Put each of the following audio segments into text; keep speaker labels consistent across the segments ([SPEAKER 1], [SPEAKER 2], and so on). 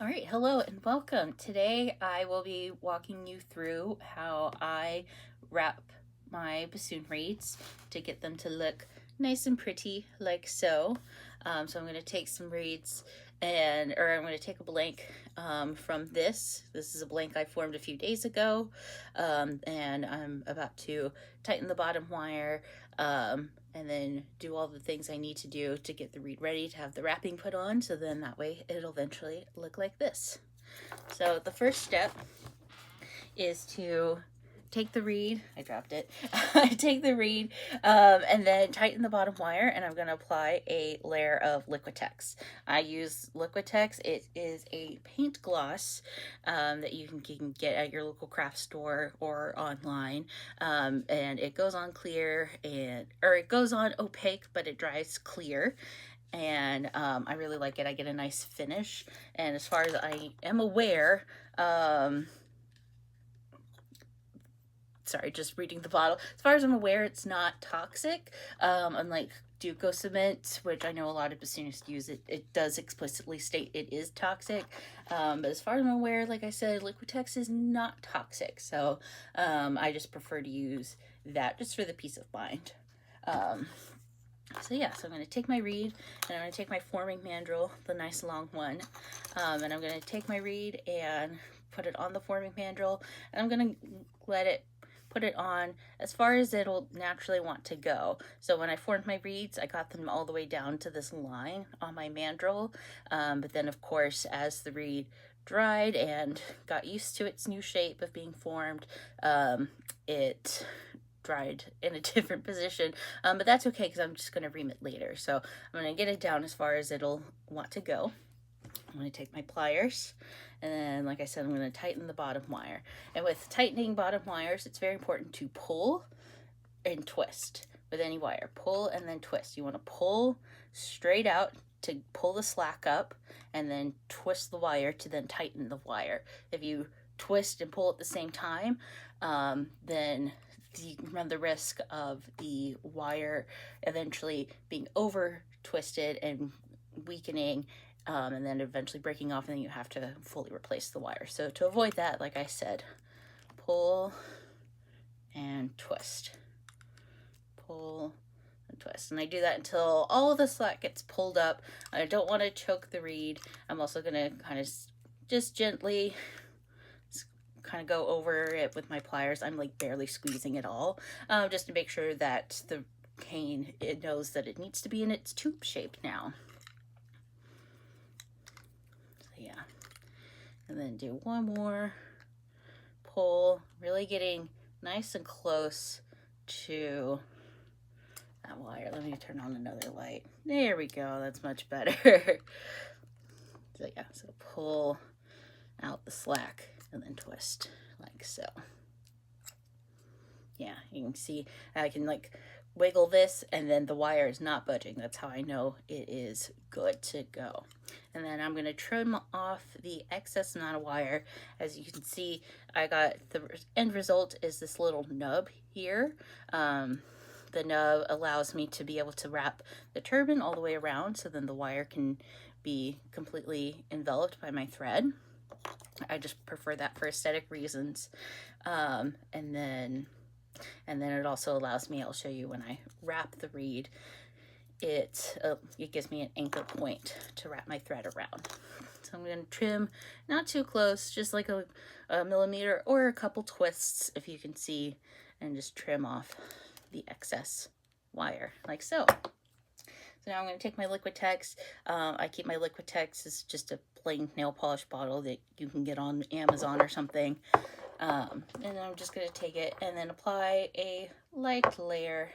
[SPEAKER 1] All right, hello and welcome. Today I will be walking you through how I wrap my bassoon reeds to get them to look nice and pretty like so. So I'm going to take some reeds I'm going to take a blank from this. This is a blank I formed a few days ago, and I'm about to tighten the bottom wire, and then do all the things I need to do to get the reed ready to have the wrapping put on, so then that way it'll eventually look like this. So the first step is to take the reed, I dropped it, take the reed and then tighten the bottom wire, and I'm going to apply a layer of Liquitex. I use Liquitex. It is a paint gloss that you can get at your local craft store or online, and it goes on clear, or it goes on opaque, but it dries clear. And I really like it. I get a nice finish, and as far as I am aware, sorry, just reading the bottle. As far as I'm aware, it's not toxic. Unlike Duco cement, which I know a lot of bassonists use, it does explicitly state it is toxic. But as far as I'm aware, like I said, Liquitex is not toxic. So I just prefer to use that just for the peace of mind. So yeah, so I'm going to take my reed, and I'm going to take my forming mandrel, the nice long one, and I'm going to take my reed and put it on the forming mandrel, and I'm going to put it on as far as it'll naturally want to go. So when I formed my reeds, I got them all the way down to this line on my mandrel, but then of course as the reed dried and got used to its new shape of being formed, it dried in a different position, but that's okay because I'm just going to ream it later. So I'm going to get it down as far as it'll want to go. I'm going to take my pliers, and then, like I said, I'm going to tighten the bottom wire. And with tightening bottom wires, it's very important to pull and twist with any wire. Pull and then twist. You want to pull straight out to pull the slack up, and then twist the wire to then tighten the wire. If you twist and pull at the same time, then you run the risk of the wire eventually being over twisted and weakening, and then eventually breaking off, and then you have to fully replace the wire. So to avoid that, like I said, pull and twist, pull and twist. And I do that until all of the slack gets pulled up. I don't want to choke the reed. I'm also going to kind of just gently kind of go over it with my pliers. I'm like barely squeezing it all, just to make sure that the cane, it knows that it needs to be in its tube shape now. So yeah, and then do one more pull, really getting nice and close to that wire. Let me turn on another light. There we go. That's much better. So yeah, so pull out the slack and then twist like so. Yeah, you can see I can like wiggle this, and then the wire is not budging. That's how I know it is good to go. And then I'm going to trim off the excess amount of wire. As you can see, I got the end result is this little nub here. The nub allows me to be able to wrap the turbine all the way around, so then the wire can be completely enveloped by my thread. I just prefer that for aesthetic reasons. And then it also allows me, I'll show you when I wrap the reed, it gives me an anchor point to wrap my thread around. So I'm going to trim not too close, just like a millimeter or a couple twists, if you can see, and just trim off the excess wire like so. So now I'm going to take my Liquitex. I keep my Liquitex as just a plain nail polish bottle that you can get on Amazon or something. And then I'm just going to take it and then apply a light layer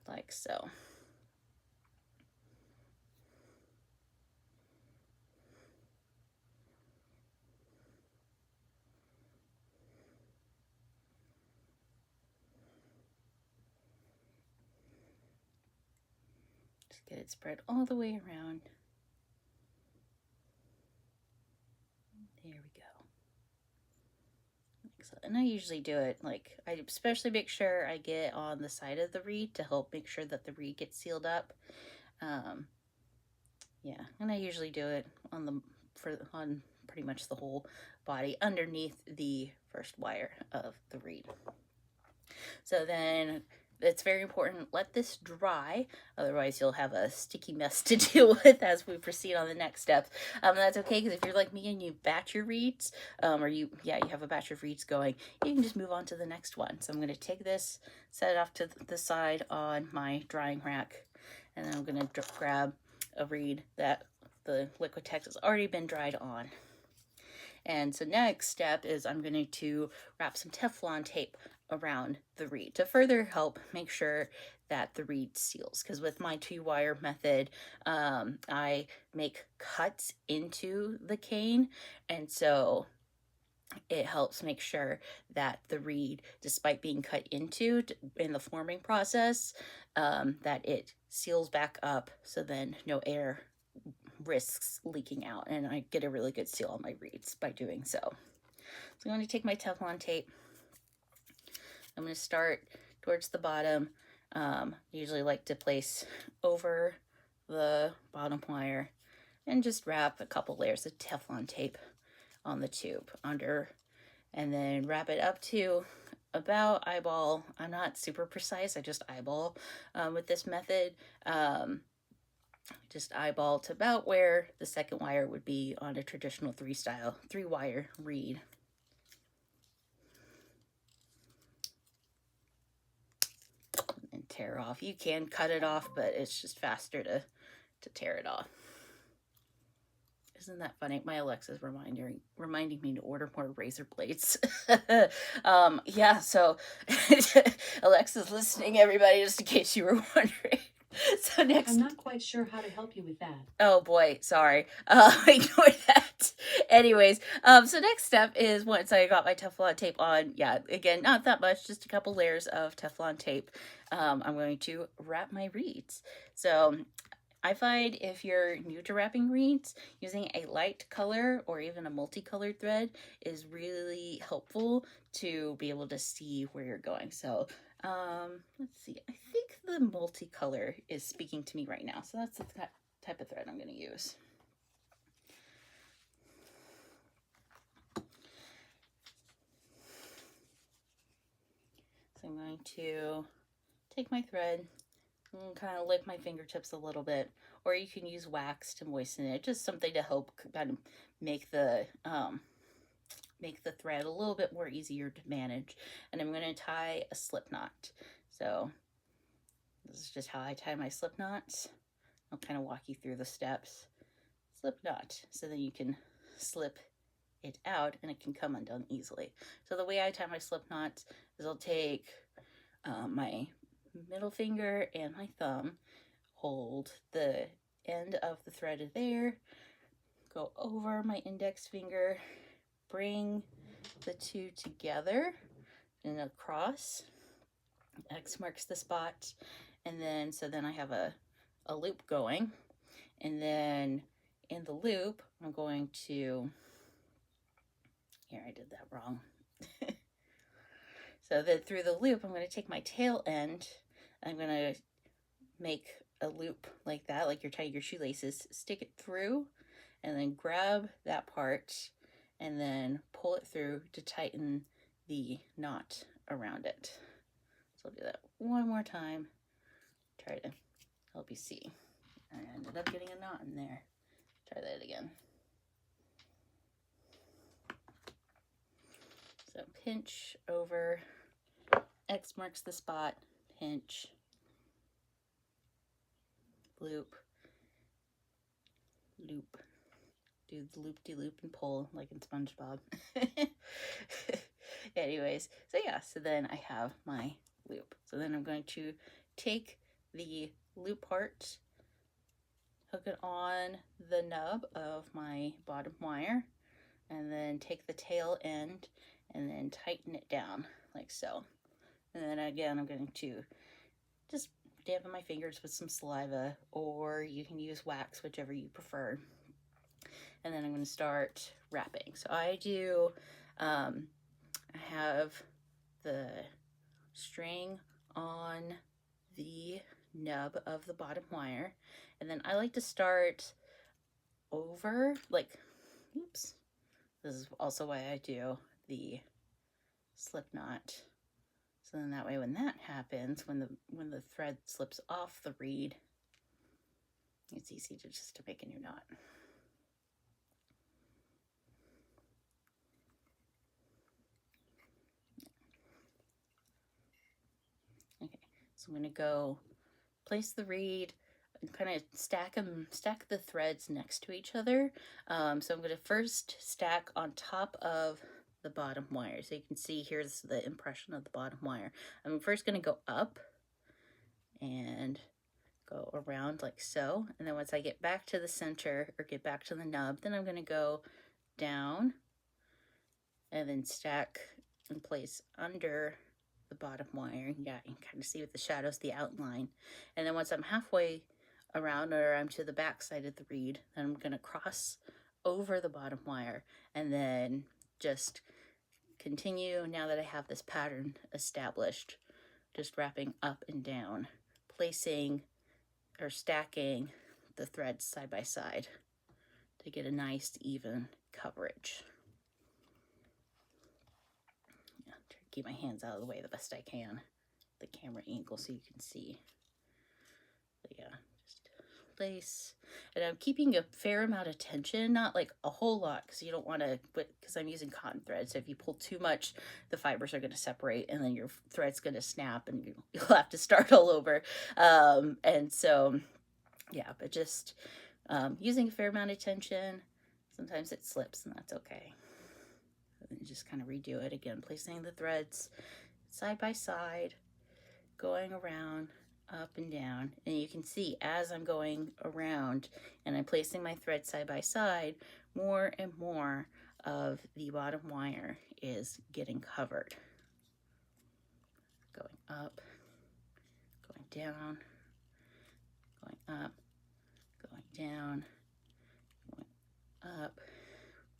[SPEAKER 1] like so. Just get it spread all the way around. There we go. And I usually do it, like, I especially make sure I get on the side of the reed to help make sure that the reed gets sealed up. Yeah, and I usually do it on pretty much the whole body underneath the first wire of the reed. So then it's very important, let this dry, otherwise you'll have a sticky mess to deal with as we proceed on the next steps. That's okay, because if you're like me and you batch your reeds, or you have a batch of reeds going, you can just move on to the next one. So I'm going to take this, set it off to the side on my drying rack, and then I'm going to grab a reed that the Liquitex has already been dried on. And so next step is I'm going to wrap some Teflon tape around the reed to further help make sure that the reed seals. Because with my 2-wire method, I make cuts into the cane, and so it helps make sure that the reed, despite being cut into in the forming process, that it seals back up, so then no air risks leaking out, and I get a really good seal on my reeds by doing so. So I'm going to take my Teflon tape. I'm going to start towards the bottom. Usually like to place over the bottom wire and just wrap a couple layers of Teflon tape on the tube under, and then wrap it up to about eyeball. I'm not super precise, I just eyeball with this method. Just eyeball to about where the second wire would be on a traditional 3-wire reed. And tear off. You can cut it off, but it's just faster to tear it off. Isn't that funny? My Alexa's reminding me to order more razor blades. Yeah, so Alexa's listening, everybody, just in case you were wondering. So next,
[SPEAKER 2] I'm not quite sure how to help you with that.
[SPEAKER 1] Oh boy, sorry. Ignore that. Anyways, so next step is, once I got my Teflon tape on, yeah, again, not that much, just a couple layers of Teflon tape. I'm going to wrap my reeds. So I find if you're new to wrapping reeds, using a light color or even a multicolored thread is really helpful to be able to see where you're going. So let's see, I think the multicolor is speaking to me right now. So that's the type of thread I'm going to use. So I'm going to take my thread and kind of lick my fingertips a little bit, or you can use wax to moisten it, just something to help kind of make the thread a little bit more easier to manage. And I'm going to tie a slip knot. So this is just how I tie my slip knots. I'll kind of walk you through the steps. Slip knot, so then you can slip it out and it can come undone easily. So the way I tie my slip knots is I'll take my middle finger and my thumb, hold the end of the thread there, go over my index finger, bring the two together and across. X marks the spot, and then so then I have a loop going, and then in the loop I'm going to, here I did that wrong. So then through the loop I'm going to take my tail end, I'm going to make a loop like that, like you're tying your shoelaces, stick it through, and then grab that part and then pull it through to tighten the knot around it. So I'll do that one more time, try to help you see. I ended up getting a knot in there. Try that again. So pinch over, X marks the spot, pinch, loop, loop. Do the loop-de-loop and pull like in SpongeBob. Anyways, so yeah, so then I have my loop. So then I'm going to take the loop part, hook it on the nub of my bottom wire, and then take the tail end and then tighten it down like so. And then again, I'm going to just dampen my fingers with some saliva, or you can use wax, whichever you prefer. And then I'm going to start wrapping. So I do, I have the string on the nub of the bottom wire, and then I like to start over, like, oops, this is also why I do the slip knot. So then that way when that happens, when the thread slips off the reed, it's easy to make a new knot. Okay, so I'm going to go place the reed and kind of stack the threads next to each other. So I'm going to first stack on top of the bottom wire. So you can see here's the impression of the bottom wire. I'm first going to go up and go around like so. And then once I get back to the center or get back to the nub, then I'm going to go down and then stack in place under the bottom wire. Yeah, you can kind of see with the shadows the outline. And then once I'm halfway around or I'm to the back side of the reed, then I'm going to cross over the bottom wire and then just continue. Now that I have this pattern established, just wrapping up and down, placing or stacking the threads side by side to get a nice even coverage. Yeah, try to keep my hands out of the way the best I can, the camera angle so you can see. But yeah, just place. And I'm keeping a fair amount of tension, not like a whole lot because you don't want to, because I'm using cotton thread. So if you pull too much, the fibers are going to separate and then your thread's going to snap and you'll have to start all over. And so, yeah, but just using a fair amount of tension. Sometimes it slips and that's okay. And just kind of redo it again, placing the threads side by side, going around, up and down. And you can see as I'm going around and I'm placing my thread side by side, more and more of the bottom wire is getting covered. Going up, going down, going up, going down, going up,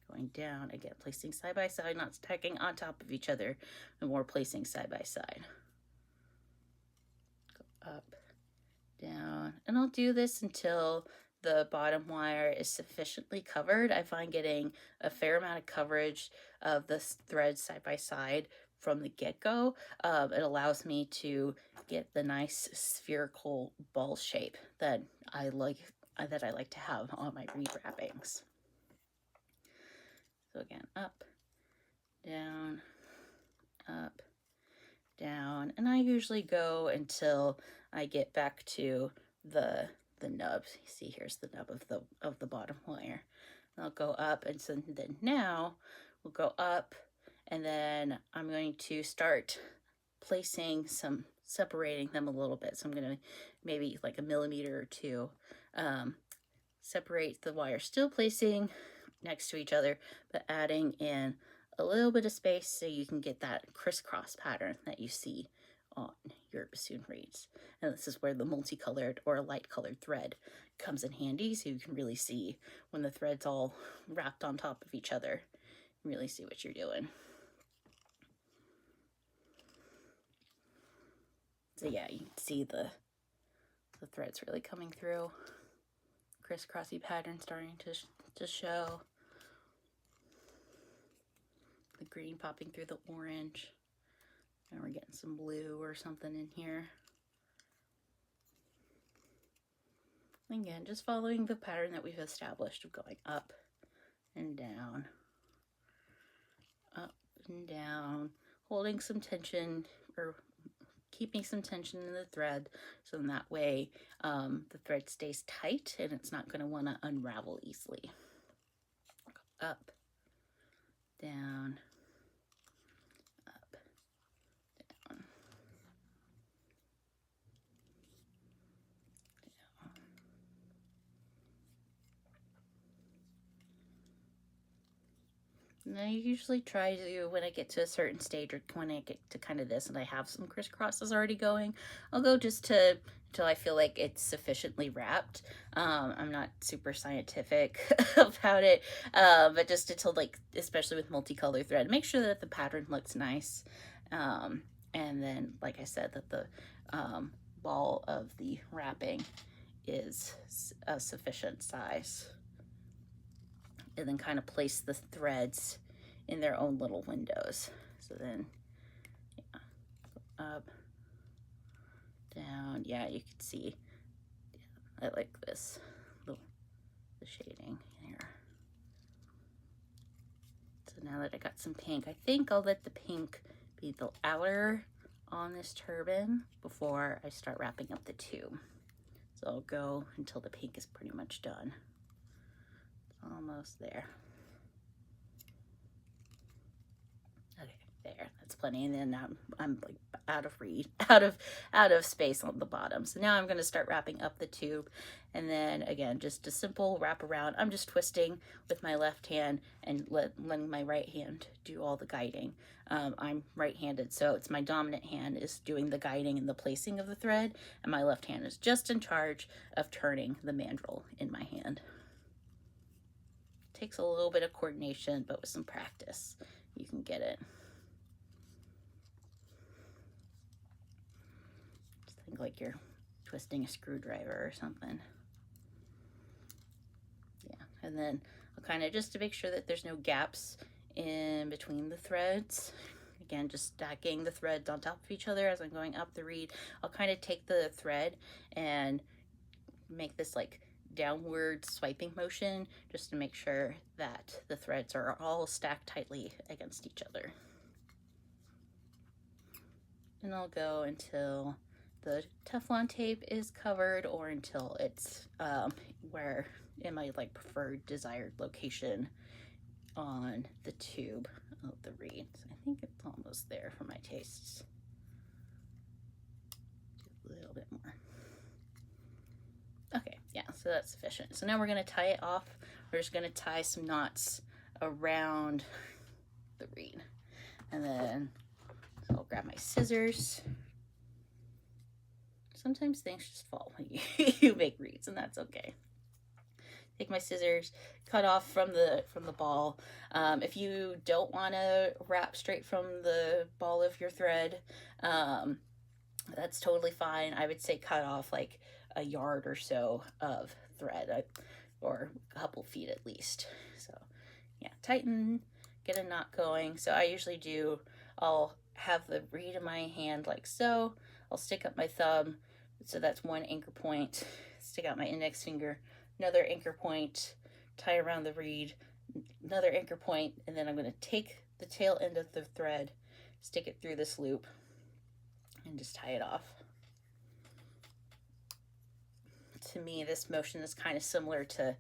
[SPEAKER 1] going down. Again, placing side by side, not stacking on top of each other, and more placing side by side. Go up, down, and I'll do this until the bottom wire is sufficiently covered. I find getting a fair amount of coverage of the threads side by side from the get-go. It allows me to get the nice spherical ball shape that I like to have on my reed wrappings. So again, up, down, up, down, and I usually go until I get back to the nub. You see, here's the nub of the bottom wire. And I'll go up, and so then now we'll go up, and then I'm going to start placing separating them a little bit. So I'm going to maybe like a millimeter or two separate the wire, still placing next to each other, but adding in a little bit of space so you can get that crisscross pattern that you see on your bassoon reeds. And this is where the multicolored or light colored thread comes in handy, so you can really see when the thread's all wrapped on top of each other, really see what you're doing. So yeah, you can see the threads really coming through. Crisscrossy pattern starting to show. The green popping through the orange. And we're getting some blue or something in here. Again, just following the pattern that we've established of going up and down, holding some tension or keeping some tension in the thread, so in that way the thread stays tight and it's not going to want to unravel easily. Up, down, up, down, down. And I usually try to, when I get to a certain stage or when I get to kind of this and I have some crisscrosses already going, I'll go just until I feel like it's sufficiently wrapped. I'm not super scientific about it, but just until, like, especially with multicolored thread, make sure that the pattern looks nice. And then, like I said, that the ball of the wrapping is a sufficient size and then kind of place the threads in their own little windows. So then, yeah, up, down, yeah, you can see, I like this, the shading here. So now that I got some pink, I think I'll let the pink be the outer on this turban before I start wrapping up the tube. So I'll go until the pink is pretty much done. It's almost there. Okay, there, that's plenty. And then I'm like out of space on the bottom. So now I'm going to start wrapping up the tube, and then again, just a simple wrap around. I'm just twisting with my left hand and letting my right hand do all the guiding. I'm right-handed, so it's my dominant hand is doing the guiding and the placing of the thread, and my left hand is just in charge of turning the mandrel in my hand. It takes a little bit of coordination, but with some practice, you can get it. Just think like you're twisting a screwdriver or something. Yeah, and then I'll kind of, just to make sure that there's no gaps in between the threads, again, just stacking the threads on top of each other as I'm going up the reed. I'll kind of take the thread and make this like downward swiping motion just to make sure that the threads are all stacked tightly against each other. And I'll go until the Teflon tape is covered, or until it's where in my like preferred desired location on the tube of the reed. So I think it's almost there for my tastes. Do a little bit more. Okay, yeah, so that's sufficient. So now we're going to tie it off. We're just going to tie some knots around the reed. And then so I'll grab my scissors. Sometimes things just fall when you make reeds, and that's okay. Take my scissors, cut off from the ball. If you don't want to wrap straight from the ball of your thread, that's totally fine. I would say cut off like a yard or so of thread, or a couple feet at least. So yeah, tighten, get a knot going. So I usually do, I'll have the reed in my hand like so. I'll stick up my thumb, so that's one anchor point, stick out my index finger, another anchor point, tie around the reed, another anchor point, and then I'm going to take the tail end of the thread, stick it through this loop, and just tie it off. To me, this motion is kind of similar to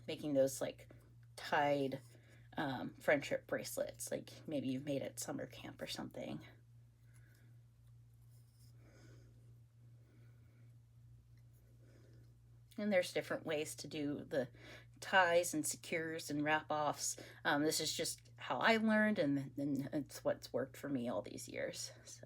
[SPEAKER 1] making those like tied friendship bracelets, like maybe you've made at summer camp or something. And there's different ways to do the ties and secures and wrap-offs. This is just how I learned, and it's what's worked for me all these years. So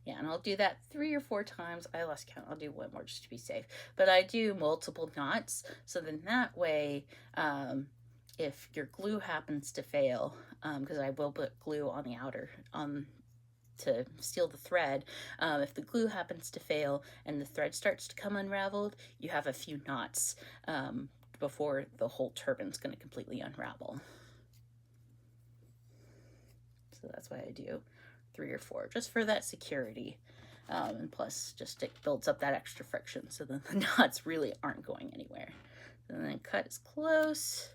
[SPEAKER 1] yeah, and I'll do that 3 or 4 times. I lost count. I'll do one more just to be safe. But I do multiple knots, so then that way, if your glue happens to fail, because I will put glue on the outer, to seal the thread, if the glue happens to fail and the thread starts to come unraveled, you have a few knots before the whole turban's going to completely unravel. So that's why I do 3 or 4, just for that security. And plus, just it builds up that extra friction, so then the knots really aren't going anywhere. And then cut as close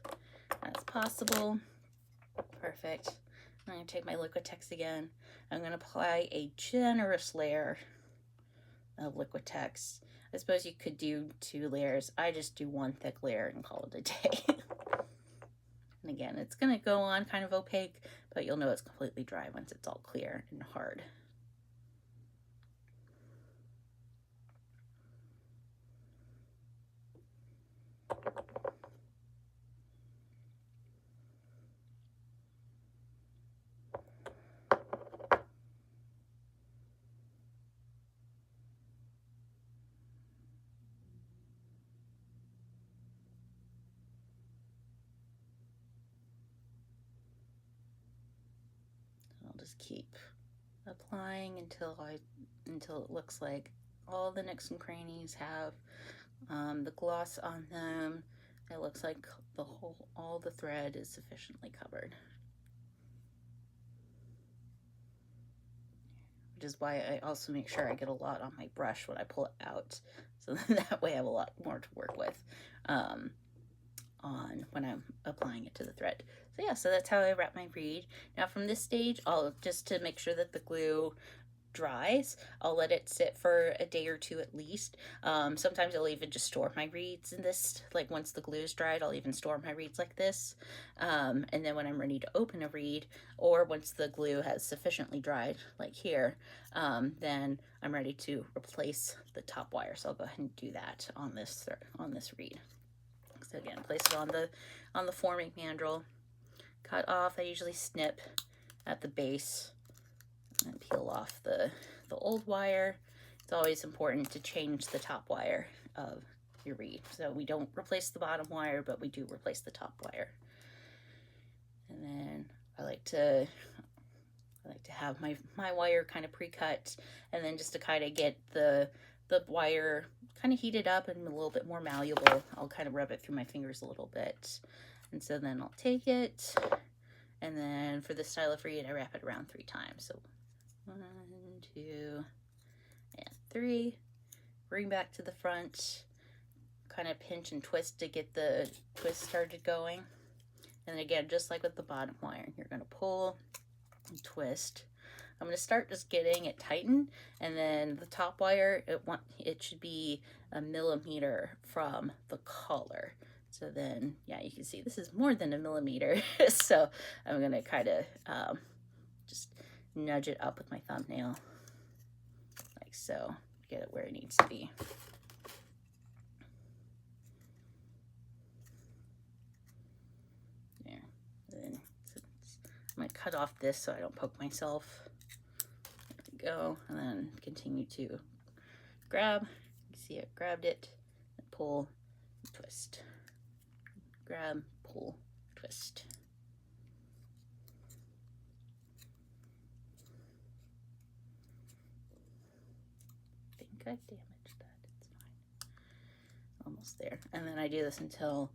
[SPEAKER 1] as possible. Perfect. I'm going to take my Liquitex again. I'm going to apply a generous layer of Liquitex. I suppose you could do 2 layers. I just do 1 thick layer and call it a day. And again, it's going to go on kind of opaque, but you'll know it's completely dry once it's all clear and hard. I'll just keep applying until it looks like all the nooks and crannies have the gloss on them, it looks like all the thread is sufficiently covered. Which is why I also make sure I get a lot on my brush when I pull it out. So that way I have a lot more to work with on when I'm applying it to the thread. So yeah, so that's how I wrap my reed. Now from this stage, just to make sure that the glue dries, I'll let it sit for a day or two at least. Sometimes I'll even just store my reeds in this, like once the glue is dried, I'll even store my reeds like this. And then when I'm ready to open a reed, or once the glue has sufficiently dried, like here, then I'm ready to replace the top wire. So I'll go ahead and do that on this reed. So again, place it on the forming mandrel, cut off. I usually snip at the base and peel off the old wire. It's always important to change the top wire of your reed. So we don't replace the bottom wire, but we do replace the top wire. And then I like to have my wire kind of pre-cut, and then just to kind of get the wire kind of heated up and a little bit more malleable, I'll kind of rub it through my fingers a little bit. And so then I'll take it, and then for this style of reed, I wrap it around 3 times. So 1, 2, and 3. Bring back to the front, kind of pinch and twist to get the twist started going. And then again, just like with the bottom wire, you're going to pull and twist. I'm going to start just getting it tightened, and then the top wire, it should be 1 millimeter from the collar. So then, yeah, you can see this is more than 1 millimeter. So I'm going to kind of just nudge it up with my thumbnail, like so, get it where it needs to be. There. Then I'm going to cut off this so I don't poke myself. Go, and then continue to grab. You see it grabbed it, and pull, and twist. Grab, pull, twist. I think I damaged that. It's fine. Almost there. And then I do this until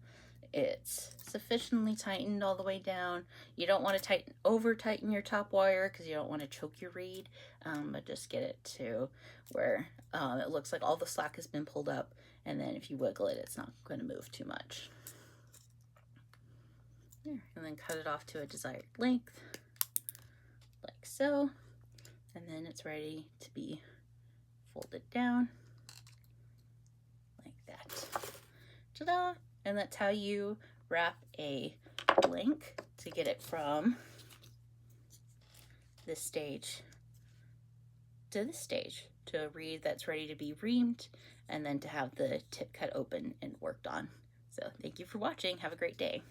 [SPEAKER 1] it's sufficiently tightened all the way down. You don't want to over tighten your top wire because you don't want to choke your reed, but just get it to where it looks like all the slack has been pulled up, and then if you wiggle it, it's not going to move too much. There. And then cut it off to a desired length, like so, and then it's ready to be folded down like that. Ta-da! And that's how you wrap a blank to get it from this stage to this stage, to a reed that's ready to be reamed, and then to have the tip cut open and worked on. So thank you for watching. Have a great day.